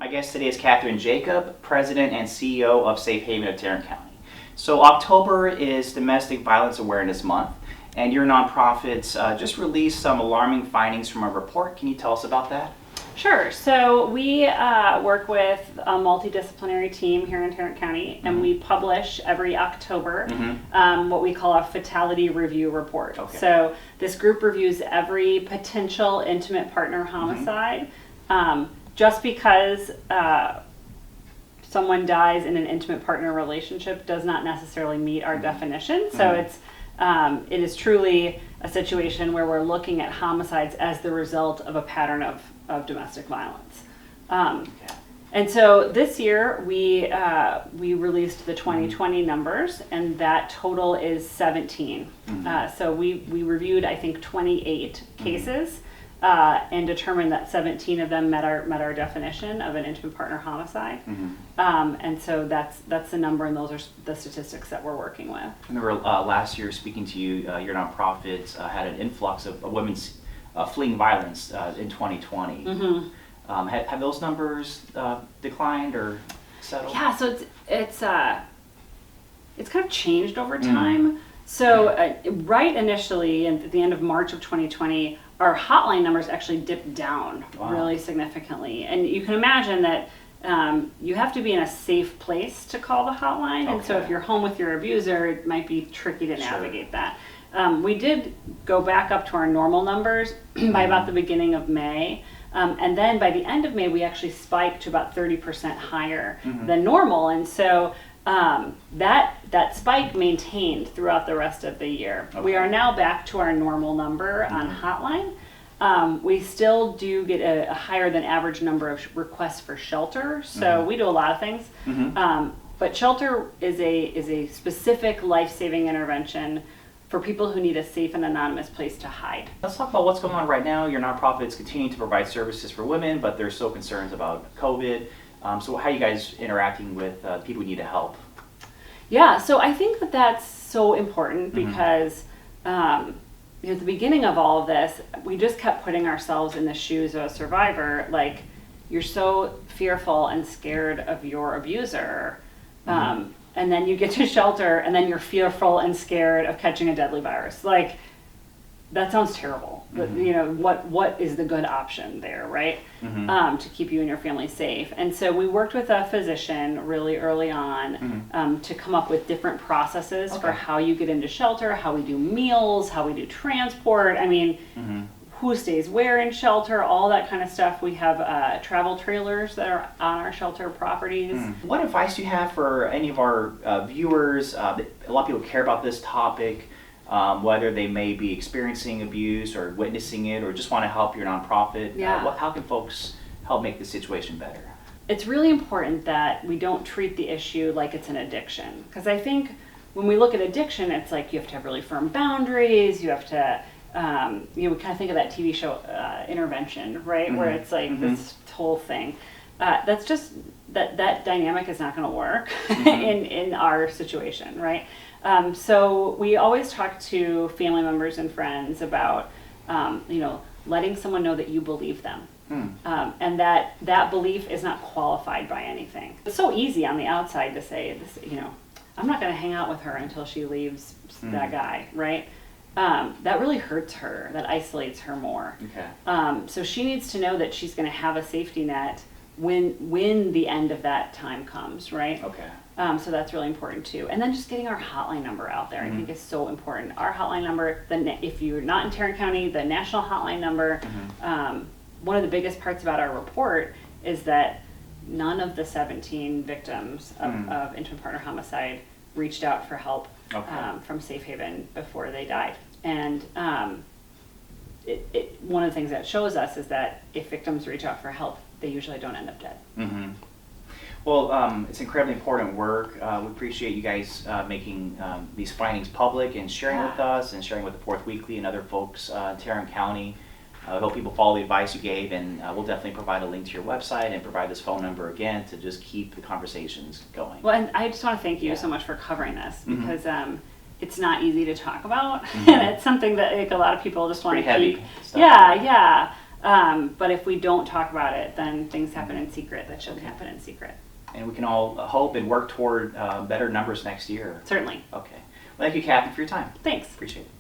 My guest today is Catherine Jacob, President and CEO of Safe Haven of Tarrant County. So October is Domestic Violence Awareness Month, and your nonprofits just released some alarming findings from a report. Can you tell us about that? Sure. So we work with a multidisciplinary team here in Tarrant County, and we publish every October what we call a fatality review report. Okay. So this group reviews every potential intimate partner homicide. Just because someone dies in an intimate partner relationship does not necessarily meet our definition. So it is truly a situation where we're looking at homicides as the result of a pattern of domestic violence. And so this year we released the 2020 numbers, and that total is 17. So we reviewed, I think, 28 cases and determined that 17 of them met our definition of an intimate partner homicide. And so that's the number, and those are the statistics that we're working with. I remember last year speaking to you, your nonprofits had an influx of women fleeing violence in 2020. Have those numbers declined or settled? Yeah, so it's kind of changed over time. So right initially, at the end of March of 2020, our hotline numbers actually dipped down really significantly. And you can imagine that you have to be in a safe place to call the hotline. And so if you're home with your abuser, it might be tricky to navigate that. We did go back up to our normal numbers by about the beginning of May. And then by the end of May, we actually spiked to about 30% higher than normal. And so that spike maintained throughout the rest of the year. We are now back to our normal number on hotline. We still do get a higher than average number of requests for shelter. So we do a lot of things. But shelter is a specific life-saving intervention for people who need a safe and anonymous place to hide. Let's talk about what's going on right now. Your nonprofit is continuing to provide services for women, but there's still concerns about COVID. So how are you guys interacting with people who need help? Yeah, so I think that's so important because at the beginning of all of this, we just kept putting ourselves in the shoes of a survivor. Like, you're so fearful and scared of your abuser. And then you get to shelter, and then you're fearful and scared of catching a deadly virus. Like, that sounds terrible. But, what is the good option there, right? To keep you and your family safe. And so we worked with a physician really early on to come up with different processes for how you get into shelter, how we do meals, how we do transport. I mean, who stays where in shelter, all that kind of stuff. We have travel trailers that are on our shelter properties. What advice do you have for any of our viewers? A lot of people care about this topic, whether they may be experiencing abuse or witnessing it or just want to help your nonprofit. How can folks help make the situation better? It's really important that we don't treat the issue like it's an addiction. Because I think when we look at addiction, it's like you have to have really firm boundaries, you have to we kind of think of that TV show Intervention, right? Where it's like this whole thing. That's just that dynamic is not going to work in our situation, right? So we always talk to family members and friends about letting someone know that you believe them. And that belief is not qualified by anything. It's so easy on the outside to say this, I'm not going to hang out with her until she leaves that guy, right? That really hurts her. That isolates her more. So she needs to know that she's going to have a safety net when the end of that time comes, right? So that's really important too. And then just getting our hotline number out there, I think is so important. Our hotline number, if you're not in Tarrant County, the national hotline number. One of the biggest parts about our report is that none of the 17 victims of intimate partner homicide reached out for help from Safe Haven before they died. And one of the things that shows us is that if victims reach out for help, they usually don't end up dead. Well, it's incredibly important work. We appreciate you guys making these findings public and sharing with us and sharing with the Fourth Weekly and other folks in Tarrant County. I hope people follow the advice you gave, and we'll definitely provide a link to your website and provide this phone number again to just keep the conversations going. Well, and I just want to thank you so much for covering this because it's not easy to talk about, and it's something that a lot of people just want to keep. Heavy stuff. But if we don't talk about it, then things happen in secret that shouldn't happen in secret. And we can all hope and work toward better numbers next year. Certainly. Okay. Well, thank you, Kathy, for your time. Thanks. Appreciate it.